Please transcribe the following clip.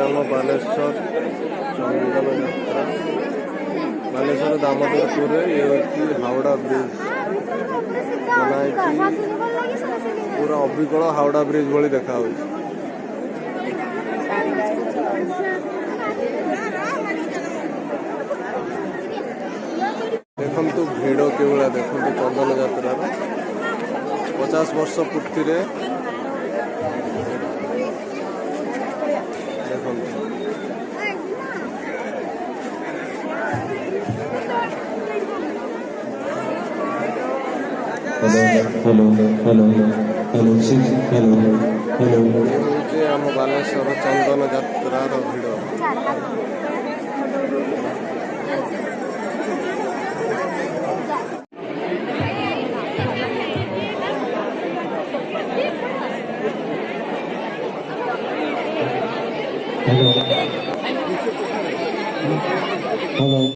ଆମ ବାଲେଶ୍ୱର ଚନ୍ଦନ ଯାତ୍ରା ବାଲେଶ୍ୱର ଦାମୋଦରପୁରରେ ଇଏ ହେଉଛି ହାଓଡ଼ା ବ୍ରିଜ୍ ବନା ହେଇଛି ପୁରା ଅବିକଳ ହାଓଡ଼ା ବ୍ରିଜ୍ ଭଳି ଦେଖାଯାଉଛି। ଦେଖନ୍ତୁ ଭିଡ଼ କେଉଁଭଳିଆ ଦେଖନ୍ତୁ ଚନ୍ଦନ ଯାତ୍ରାର 50 ବର୍ଷ ପୂର୍ତ୍ତିରେ ଦେଖନ୍ତୁ। ହଉଛି ଆମ ବାଲେଶ୍ୱର ଚନ୍ଦନ ଯାତ୍ରାର ଭିଡ଼। Hello.